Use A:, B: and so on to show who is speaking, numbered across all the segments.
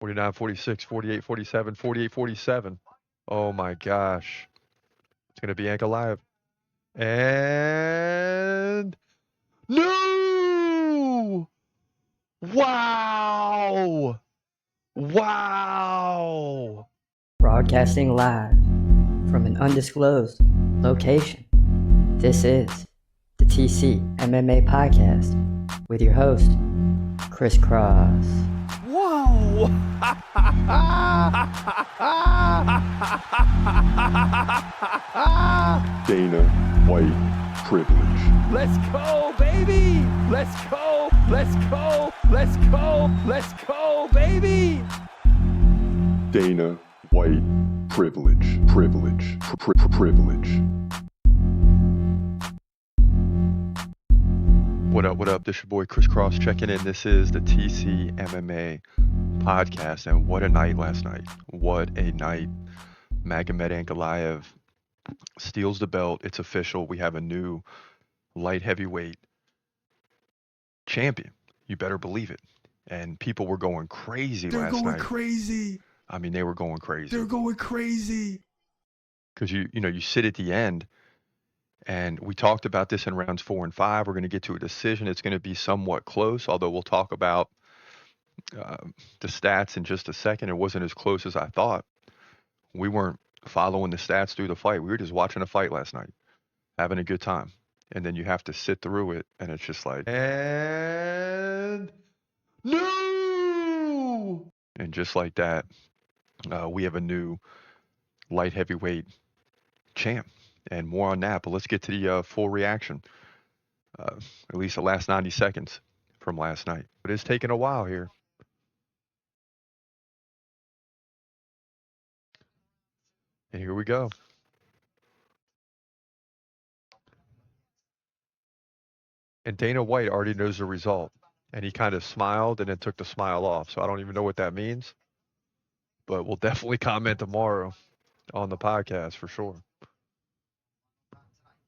A: 49, 46, 48, 47, 48, 47. Oh my gosh. It's going to be Ankalaev. And no! Wow! Wow!
B: Broadcasting live from an undisclosed location. This is the TCMMA podcast with your host, Chris Cross.
C: Whoa!
D: Dana White privilege.
C: Let's go, baby! Let's go! Let's go! Let's go! Let's go, baby!
D: Dana White privilege. Privilege. Privilege.
A: What up, what up? This your boy Chris Cross checking in. This is the TCMMA podcast, and what a night last night. What a night. Magomed Ankalaev steals the belt. It's official. We have a new light heavyweight champion. You better believe it. And people were going crazy last night.
E: They're going crazy.
A: I mean, they were going crazy.
E: They're going crazy.
A: Because you sit at the end, and we talked about this in rounds 4 and 5. We're going to get to a decision. It's going to be somewhat close, although we'll talk about the stats in just a second. It wasn't as close as I thought. We weren't following the stats through the fight. We were just watching a fight last night, having a good time. And then you have to sit through it, and it's just like, and no! And just like that, we have a new light heavyweight champ. And more on that, but let's get to the full reaction. At least the last 90 seconds from last night. But it's taken a while here. And here we go. And Dana White already knows the result. And he kind of smiled and then took the smile off. So I don't even know what that means. But we'll definitely comment tomorrow on the podcast for sure.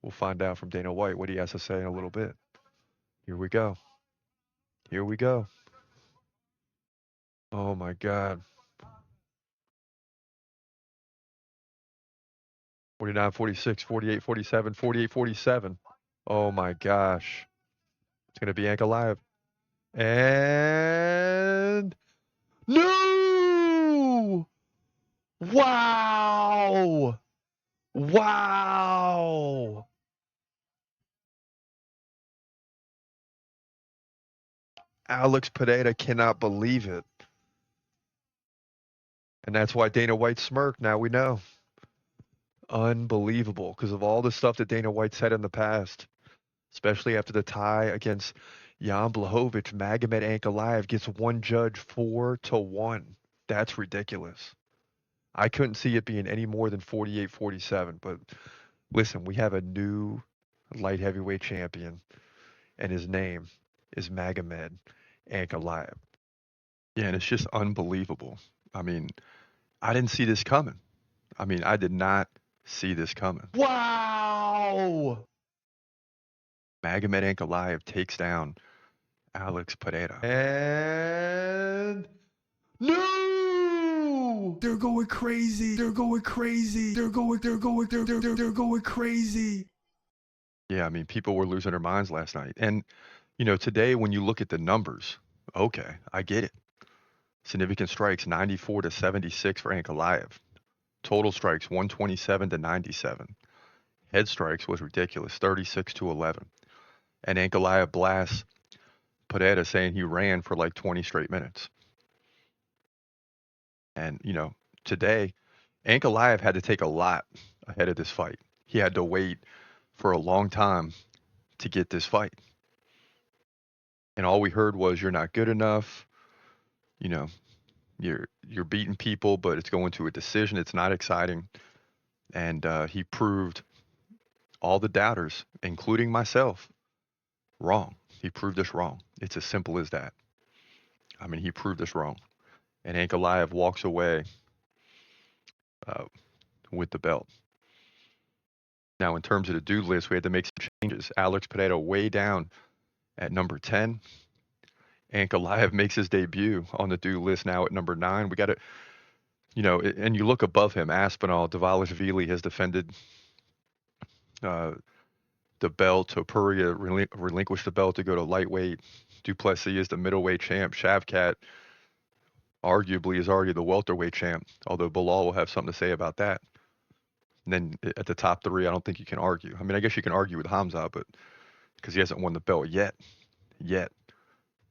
A: We'll find out from Dana White what he has to say in a little bit. Here we go. Here we go. Oh my God. 49, 46, 48, 47, 48, 47. Oh my gosh. It's going to be Ankalaev. And no! Wow! Wow! Alex Pereira cannot believe it. And that's why Dana White smirked. Now we know. Unbelievable, because of all the stuff that Dana White said in the past, especially after the tie against Jan Blachowicz. Magomed Ankalaev gets one judge 4-1. That's ridiculous. I couldn't see it being any more than 48-47. But listen, we have a new light heavyweight champion, and his name is Magomed Ankalaev. Yeah, and it's just unbelievable. I mean, I didn't see this coming. I mean, I did not see this coming. Wow! Magomed Ankalaev takes down Alex Pereira. And no!
E: They're going crazy. They're going crazy. They're going crazy.
A: Yeah, I mean, people were losing their minds last night. And, today when you look at the numbers, okay, I get it. Significant strikes, 94-76 for Ankalaev. Total strikes, 127-97. Head strikes was ridiculous, 36-11. And Ankalaev blasts Pereira saying he ran for like 20 straight minutes. And, today, Ankalaev had to take a lot ahead of this fight. He had to wait for a long time to get this fight. And all we heard was, you're not good enough. You're beating people, but it's going to a decision. It's not exciting. And he proved all the doubters, including myself, wrong. He proved us wrong. It's as simple as that. I mean, he proved us wrong. And Ankalaev walks away with the belt. Now, in terms of the due list, we had to make some changes. Alex Pereira way down at number 10. Ankalaev makes his debut on the due list now at number 9. We got to, and you look above him, Aspinall, Dvalishvili has defended uh, the belt. Topuria relinquished the belt to go to lightweight. Duplessis is the middleweight champ. Shavkat arguably is already the welterweight champ, although Bilal will have something to say about that. And then at the top 3, I don't think you can argue. I mean, I guess you can argue with Hamza, but because he hasn't won the belt yet. And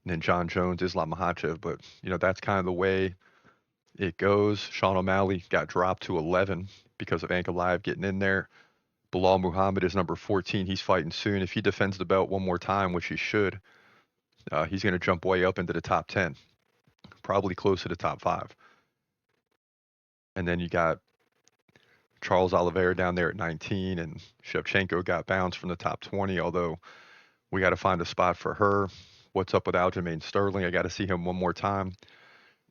A: then John Jones, Islam Makhachev, but that's kind of the way it goes. Sean O'Malley got dropped to 11 because of Ankalaev getting in there. Bilal Muhammad is number 14. He's fighting soon. If he defends the belt one more time, which he should, he's going to jump way up into the top 10, probably close to the top 5. And then you got Charles Oliveira down there at 19, and Shevchenko got bounced from the top 20, although we got to find a spot for her. What's up with Aljamain Sterling? I got to see him one more time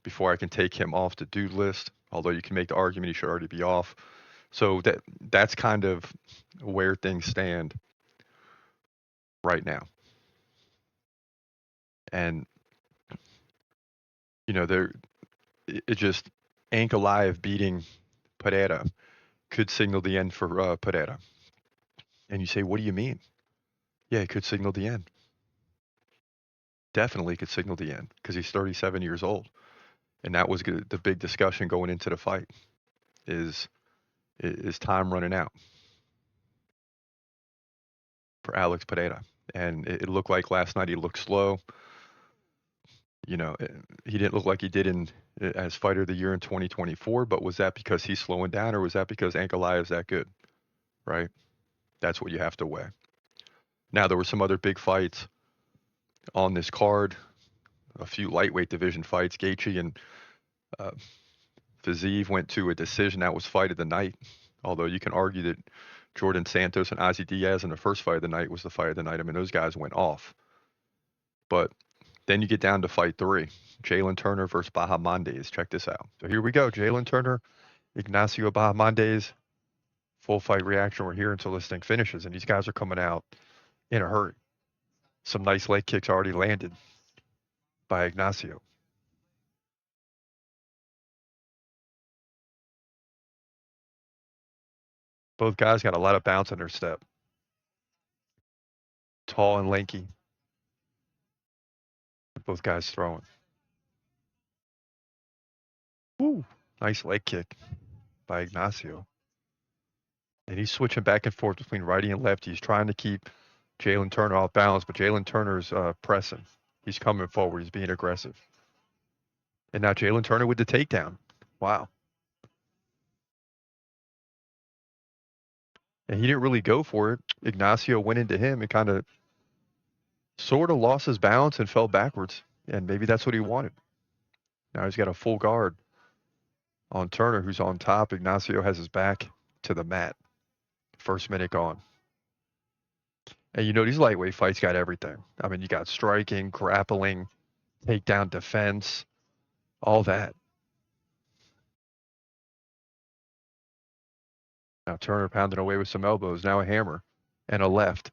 A: before I can take him off the dude list, although you can make the argument he should already be off. So that's kind of where things stand right now. And, Ankalaev beating Pereira could signal the end for Pereira. And you say, what do you mean? Yeah, it could signal the end. Definitely could signal the end because he's 37 years old. And that was the big discussion going into the fight is time running out for Alex Pereira. And it looked like last night he looked slow. He didn't look like he did as fighter of the year in 2024, but was that because he's slowing down or was that because Ankalaev is that good, right? That's what you have to weigh. Now, there were some other big fights on this card, a few lightweight division fights. Gaethje and Fiziev went to a decision. That was fight of the night, although you can argue that Jordan Santos and Ozzy Diaz in the first fight of the night was the fight of the night. I mean, those guys went off. But then you get down to fight 3, Jalen Turner versus Bahamondes. Check this out. So here we go. Jalen Turner, Ignacio Bahamondes. Full fight reaction. We're here until this thing finishes, and these guys are coming out in a hurry. Some nice leg kicks already landed by Ignacio. Both guys got a lot of bounce in their step. Tall and lanky. Both guys throwing. Woo! Nice leg kick by Ignacio. And he's switching back and forth between righty and lefty. He's trying to keep Jalen Turner off balance, but Jalen Turner's pressing. He's coming forward. He's being aggressive. And now Jalen Turner with the takedown. Wow. And he didn't really go for it. Ignacio went into him and kind of sort of lost his balance and fell backwards. And maybe that's what he wanted. Now he's got a full guard on Turner, who's on top. Ignacio has his back to the mat. First minute gone. And these lightweight fights got everything. I mean, you got striking, grappling, takedown defense, all that. Now Turner pounding away with some elbows, now a hammer and a left.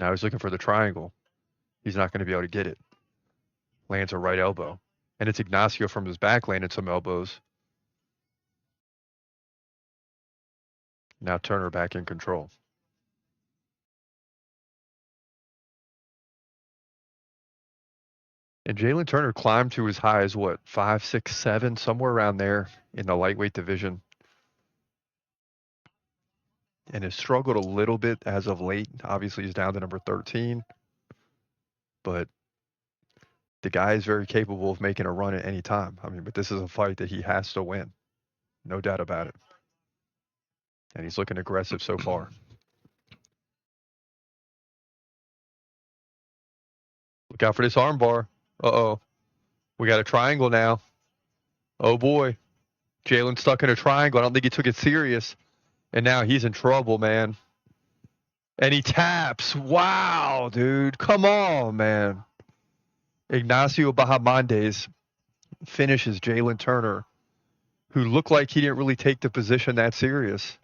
A: Now he's looking for the triangle. He's not going to be able to get it. Lands a right elbow. And it's Ignacio from his back landing some elbows. Now Turner back in control. And Jalen Turner climbed to as high as what, 5, 6, 7, somewhere around there in the lightweight division. And has struggled a little bit as of late. Obviously, he's down to number 13. But the guy is very capable of making a run at any time. I mean, but this is a fight that he has to win. No doubt about it. And he's looking aggressive so far. Look out for this armbar. Uh-oh. We got a triangle now. Oh, boy. Jalen stuck in a triangle. I don't think he took it serious. And now he's in trouble, man. And he taps. Wow, dude. Come on, man. Ignacio Bahamondes finishes Jalen Turner, who looked like he didn't really take the position that serious.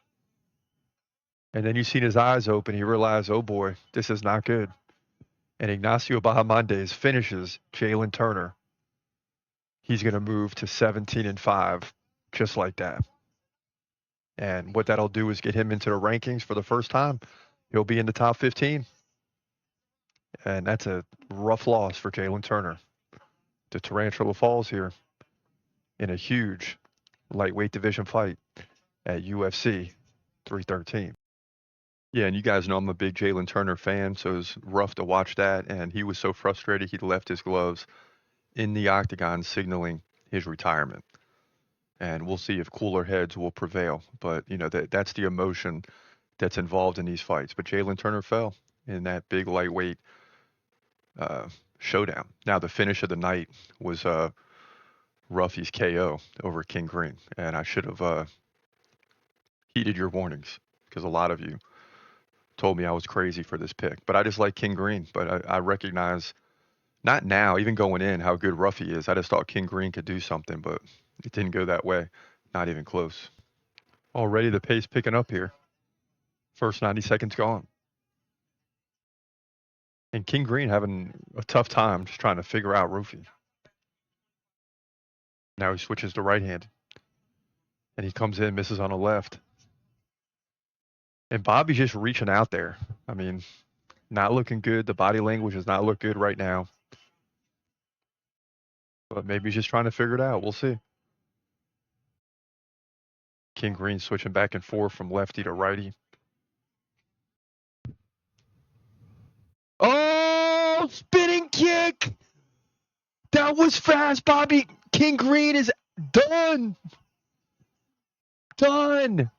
A: And then you seen his eyes open. He realized, oh boy, this is not good. And Ignacio Bahamondes finishes Jalen Turner. He's going to move to 17-5, just like that. And what that'll do is get him into the rankings for the first time. He'll be in the top 15. And that's a rough loss for Jalen Turner. The Tarantula falls here in a huge lightweight division fight at UFC 313. Yeah, and you guys know I'm a big Jalen Turner fan, so it was rough to watch that. And he was so frustrated he left his gloves in the octagon, signaling his retirement. And we'll see if cooler heads will prevail. But you know that's the emotion that's involved in these fights. But Jalen Turner fell in that big lightweight showdown. Now the finish of the night was Ruffy's KO over King Green, and I should have heeded your warnings because a lot of you told me I was crazy for this pick. But I just like King Green. But I recognize, not now, even going in, how good Ruffy is. I just thought King Green could do something, but it didn't go that way. Not even close. Already the pace picking up here. First 90 seconds gone. And King Green having a tough time just trying to figure out Ruffy. Now he switches to right hand. And he comes in, misses on the left. And Bobby's just reaching out there. I mean, not looking good. The body language does not look good right now. But maybe he's just trying to figure it out. We'll see. King Green switching back and forth from lefty to righty. Oh, spinning kick. That was fast, Bobby. King Green is done. Done.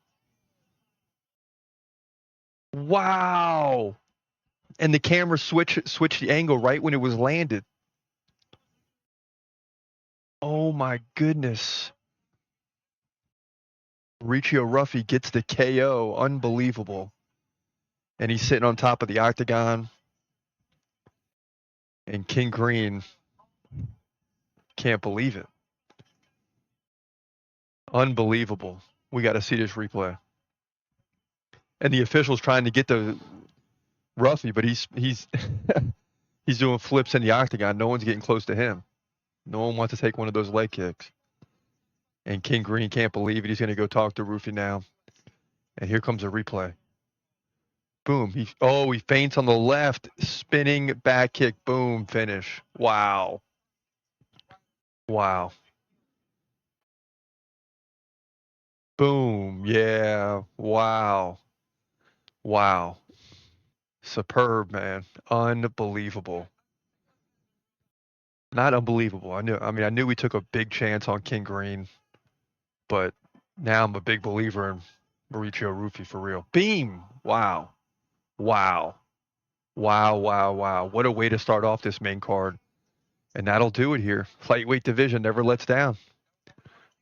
A: Wow. And the camera switched the angle right when it was landed. Oh my goodness. Riccio Ruffy gets the KO. Unbelievable. And he's sitting on top of the octagon. And King Green can't believe it. Unbelievable. We got to see this replay. And the official's trying to get the Ruffy, but he's he's doing flips in the octagon. No one's getting close to him. No one wants to take one of those leg kicks. And King Green can't believe it. He's going to go talk to Ruffy now. And here comes a replay. Boom. He feints on the left. Spinning back kick. Boom. Finish. Wow. Wow. Boom. Yeah. Wow. Wow. Superb, man. Unbelievable. Not unbelievable. I knew we took a big chance on King Green, but now I'm a big believer in Mauricio Ruffy for real. Beam. Wow. Wow. Wow, wow, wow. What a way to start off this main card. And that'll do it here. Lightweight division never lets down.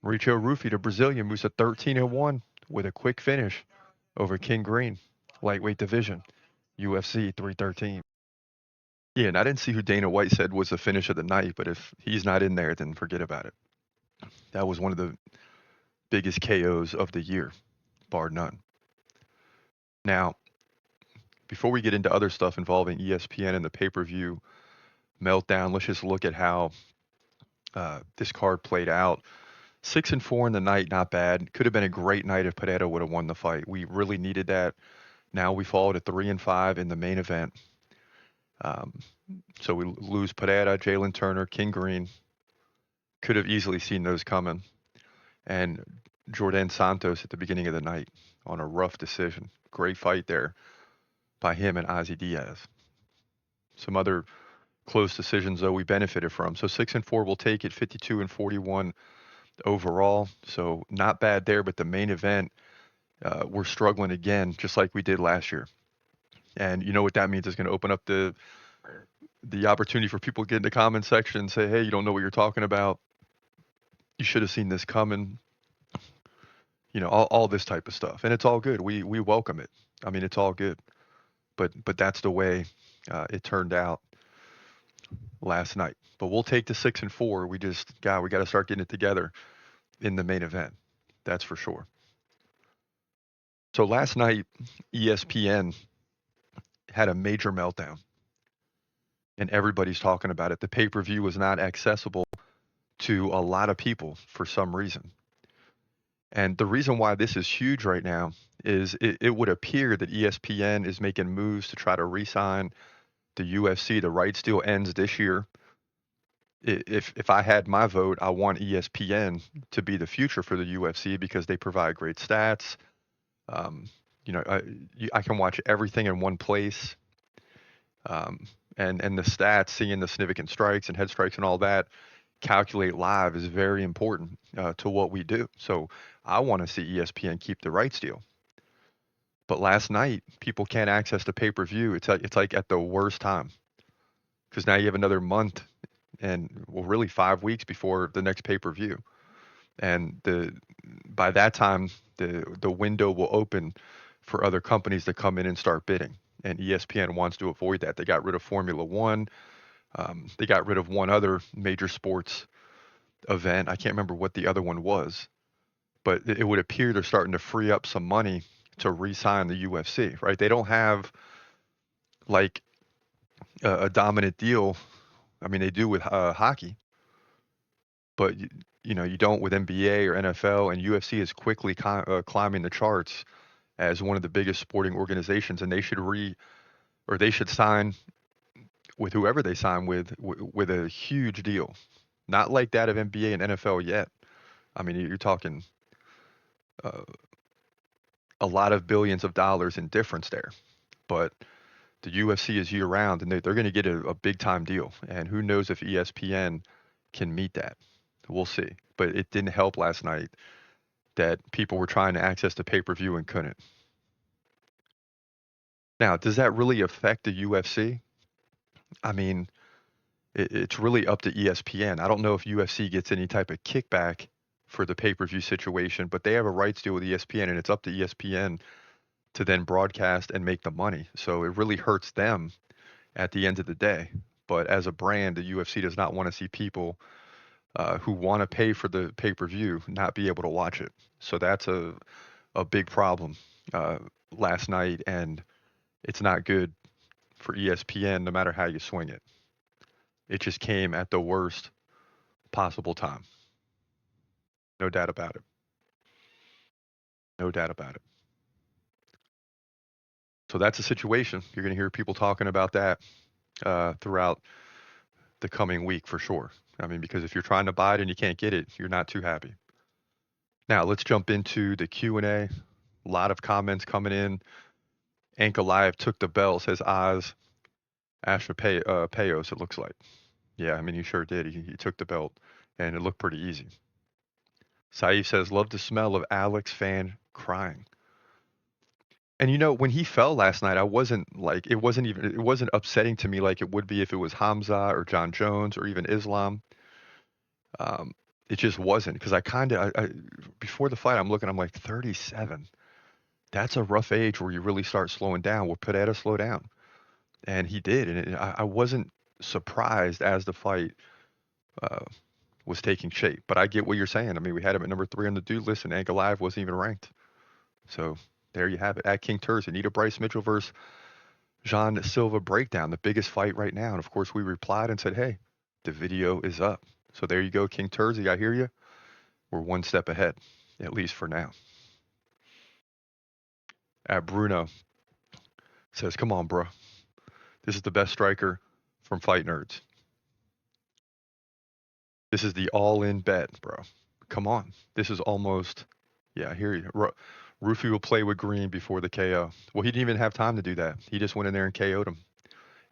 A: Mauricio Ruffy, the Brazilian, moves to 13-1 with a quick finish over King Green. Lightweight division, UFC 313. Yeah, and I didn't see who Dana White said was the finish of the night, but if he's not in there, then forget about it. That was one of the biggest KOs of the year, bar none. Now, before we get into other stuff involving ESPN and the pay-per-view meltdown, let's just look at how this card played out. 6-4 in the night, not bad. Could have been a great night if Pereira would have won the fight. We really needed that. Now we fall to 3-5 in the main event. So we lose Pereira, Jalen Turner, King Green. Could have easily seen those coming. And Jordan Santos at the beginning of the night on a rough decision. Great fight there by him and Ozzy Diaz. Some other close decisions, though, we benefited from. So 6-4 will take it, 52-41 overall. So not bad there, but the main event, we're struggling again, just like we did last year. And you know what that means? It's going to open up the opportunity for people to get in the comment section and say, hey, you don't know what you're talking about. You should have seen this coming. You know, all this type of stuff. And it's all good. We welcome it. I mean, it's all good. But that's the way it turned out last night. But we'll take the 6-4. We got to start getting it together in the main event. That's for sure. So last night, ESPN had a major meltdown, and everybody's talking about it. The pay-per-view was not accessible to a lot of people for some reason. And the reason why this is huge right now is it would appear that ESPN is making moves to try to re-sign the UFC. The rights deal ends this year. If I had my vote, I want ESPN to be the future for the UFC because they provide great stats. Um, I can watch everything in one place. And the stats, seeing the significant strikes and head strikes and all that, calculate live is very important to what we do. So I want to see ESPN keep the rights deal. But last night, people can't access the pay-per-view. It's like at the worst time because now you have another month and well, really 5 weeks before the next pay-per-view. And by that time, the window will open for other companies to come in and start bidding. And ESPN wants to avoid that. They got rid of Formula One. They got rid of one other major sports event. I can't remember what the other one was, but it would appear they're starting to free up some money to re-sign the UFC, right? They don't have like a dominant deal. I mean, they do with hockey, but you don't with NBA or NFL, and UFC is quickly climbing the charts as one of the biggest sporting organizations, and they should sign with whoever they sign with a huge deal, not like that of NBA and NFL yet. I mean, you're talking uh, a lot of billions of dollars in difference there, but the UFC is year round, and they're going to get a big time deal, and who knows if ESPN can meet that. We'll see. But it didn't help last night that people were trying to access the pay-per-view and couldn't. Now, does that really affect the UFC? I mean, it's really up to ESPN. I don't know if UFC gets any type of kickback for the pay-per-view situation, but they have a rights deal with ESPN, and it's up to ESPN to then broadcast and make the money. So it really hurts them at the end of the day. But as a brand, the UFC does not want to see people who want to pay for the pay-per-view not be able to watch it. So that's a big problem last night, and it's not good for ESPN no matter how you swing it. It just came at the worst possible time. No doubt about it. No doubt about it. So that's a situation. You're going to hear people talking about that throughout the coming week for sure. I mean, because if you're trying to buy it and you can't get it, you're not too happy. Now let's jump into the Q&A. A lot of comments coming in. Ankalaev took the bell, says Oz Payos, it looks like. Yeah, I mean, he sure did. He took the belt, and it looked pretty easy. Saif says, love the smell of Alex fan crying. And when he fell last night, it wasn't upsetting to me like it would be if it was Hamza or John Jones or even Islam. It just wasn't because I before the fight, I'm like 37. That's a rough age where you really start slowing down. Will Pereira slow down? And he did. And I wasn't surprised as the fight was taking shape. But I get what you're saying. I mean, we had him at number 3 on the dude list, and Ankalaev wasn't even ranked. So there you have it. At King Turs, Anita Bryce Mitchell versus Jean Silva breakdown, the biggest fight right now. And of course, we replied and said, hey, the video is up. So there you go, King Turzy. I hear you. We're one step ahead, at least for now. At Bruno says, come on, bro. This is the best striker from Fight Nerds. This is the all-in bet, bro. Come on. This is almost, yeah, I hear you. Rufy will play with Green before the KO. Well, he didn't even have time to do that. He just went in there and KO'd him.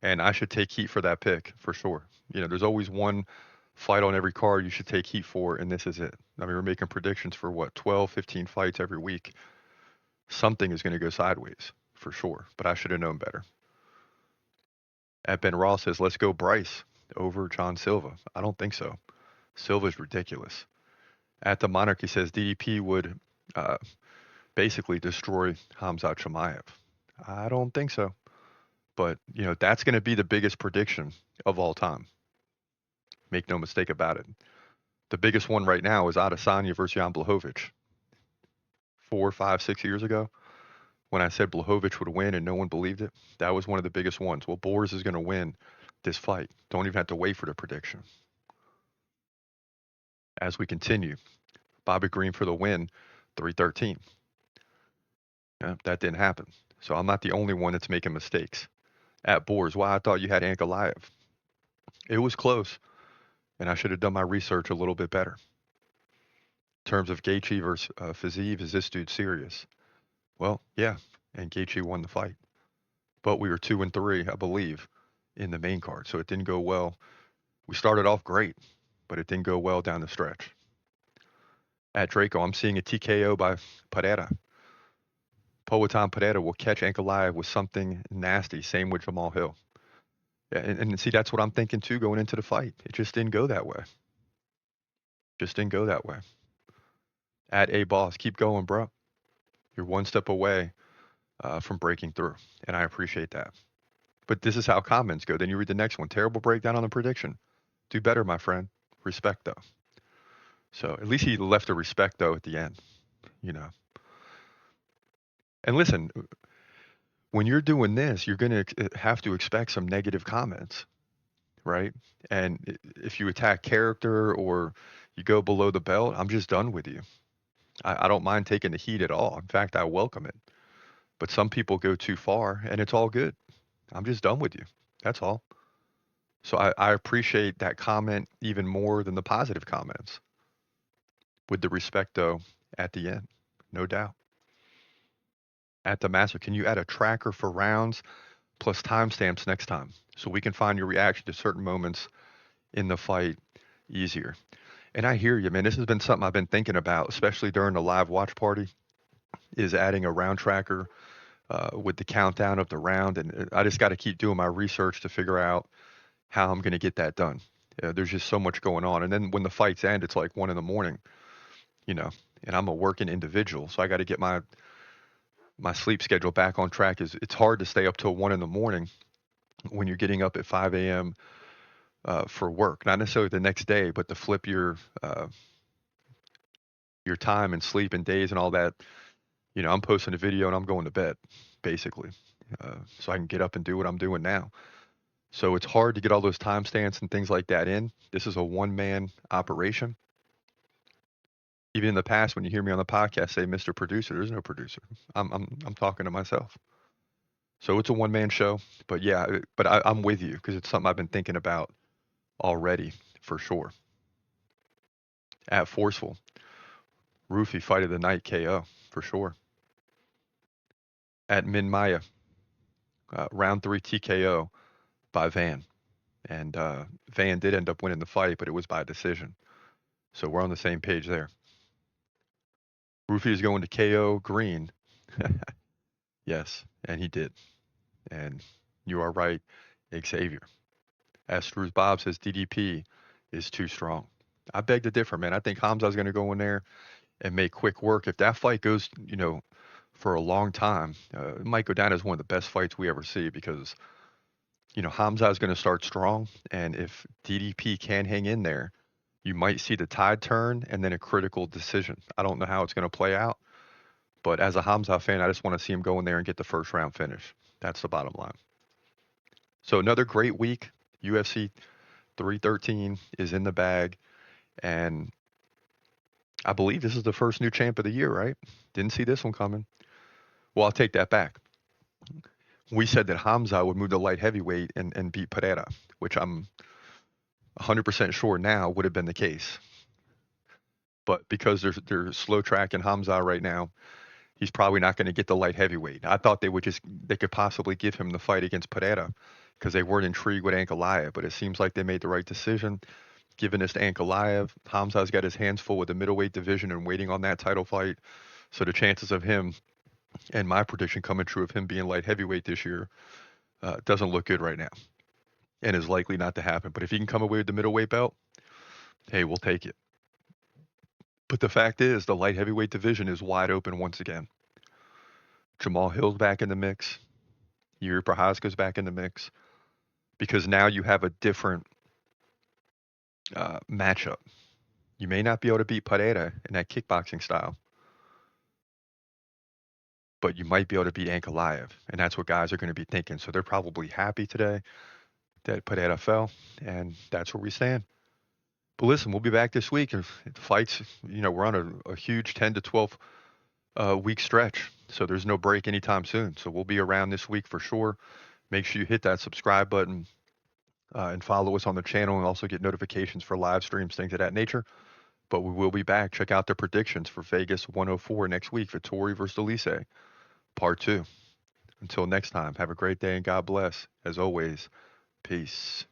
A: And I should take heat for that pick, for sure. There's always one fight on every card you should take heat for, and this is it. I mean, we're making predictions for, 12, 15 fights every week. Something is going to go sideways, for sure. But I should have known better. At Ben Ross says, let's go Bryce over John Silva. I don't think so. Silva's ridiculous. At the Monarchy says DDP would basically destroy Khamzat Chimaev. I don't think so. But, that's going to be the biggest prediction of all time. Make no mistake about it. The biggest one right now is Adesanya versus Jan Blachowicz. 4, 5, 6 years ago. when I said Blachowicz would win and no one believed it. That was one of the biggest ones. Well, Boers is going to win this fight. Don't even have to wait for the prediction. As we continue, Bobby Green for the win, 313. Yeah, that didn't happen. So I'm not the only one that's making mistakes. At Boers, well, I thought you had Ankalaev. It was close, and I should have done my research a little bit better. In terms of Gaethje versus Fiziev, is this dude serious? Well, yeah, and Gaethje won the fight. But we were 2-3, I believe, in the main card, so it didn't go well. We started off great, but it didn't go well down the stretch. At Draco, I'm seeing a TKO by Pereira. Poatan Pereira will catch Ankalaev with something nasty. Same with Jamal Hill. Yeah, and see, that's what I'm thinking too going into the fight. It just didn't go that way. Just didn't go that way. At A Boss, keep going, bro. You're one step away from breaking through, and I appreciate that. But this is how comments go. Then you read the next one. Terrible breakdown on the prediction. Do better, my friend. Respect, though. So at least he left a respect, though, at the end, you know. And listen, when you're doing this, you're going to have to expect some negative comments, right? And if you attack character or you go below the belt, I'm just done with you. I don't mind taking the heat at all. In fact, I welcome it. But some people go too far, and it's all good. I'm just done with you. That's all. So I appreciate that comment even more than the positive comments. With the respect, though, at the end, no doubt. At the master, can you add a tracker for rounds plus timestamps next time so we can find your reaction to certain moments in the fight easier? And I hear you, man. This has been something I've been thinking about, especially during the live watch party, is adding a round tracker with the countdown of the round. And I just got to keep doing my research to figure out how I'm going to get that done. There's just so much going on. And then when the fights end, it's like 1 a.m, you know, and I'm a working individual. So I got to get my sleep schedule back on track. It's hard to stay up till 1 a.m. when you're getting up at 5 a.m. For work, not necessarily the next day, but to flip your time and sleep and days and all that. You know, I'm posting a video and I'm going to bed, basically, so I can get up and do what I'm doing now. So it's hard to get all those timestamps and things like that in. This is a one-man operation. Even in the past, when you hear me on the podcast say, "Mr. Producer," there's no producer. I'm talking to myself. So it's a one-man show. But yeah, I'm with you because it's something I've been thinking about already for sure. At Forceful, Roofy fight of the night KO for sure. At Min Maya, round 3 TKO by Van. And Van did end up winning the fight, but it was by decision. So we're on the same page there. Roofy is going to KO Green. Yes, and he did. And you are right, Xavier. Astruz Bob says DDP is too strong. I beg to differ, man. I think Hamza's going to go in there and make quick work. If that fight goes, for a long time, it might go down as one of the best fights we ever see because, Hamza is going to start strong. And if DDP can hang in there, you might see the tide turn and then a critical decision. I don't know how it's going to play out. But as a Hamza fan, I just want to see him go in there and get the first round finish. That's the bottom line. So another great week. UFC 313 is in the bag. And I believe this is the first new champ of the year, right? Didn't see this one coming. Well, I'll take that back. We said that Hamza would move to light heavyweight and beat Pereira, which I'm 100% sure now would have been the case. But because they're slow tracking Hamza right now, he's probably not going to get the light heavyweight. I thought they could possibly give him the fight against Pereira because they weren't intrigued with Ankalaev, but it seems like they made the right decision. Giving this to Ankalaev, Hamza's got his hands full with the middleweight division and waiting on that title fight. So the chances of him, and my prediction coming true of him being light heavyweight this year, doesn't look good right now and is likely not to happen. But if he can come away with the middleweight belt, hey, we'll take it. But the fact is, the light heavyweight division is wide open once again. Jamal Hill's back in the mix. Yuri Prochazka's back in the mix. Because now you have a different matchup. You may not be able to beat Pereira in that kickboxing style. but you might be able to beat Ankalaev, and that's what guys are going to be thinking. So they're probably happy today that put NFL, and that's where we stand. But listen, we'll be back this week. If the fights, we're on a huge 10 to 12 week stretch, so there's no break anytime soon. So we'll be around this week for sure. Make sure you hit that subscribe button and follow us on the channel, and also get notifications for live streams, things of that nature. But we will be back. Check out the predictions for Vegas 104 next week. Vittori versus Elise, part 2. Until next time, have a great day and God bless. As always, peace.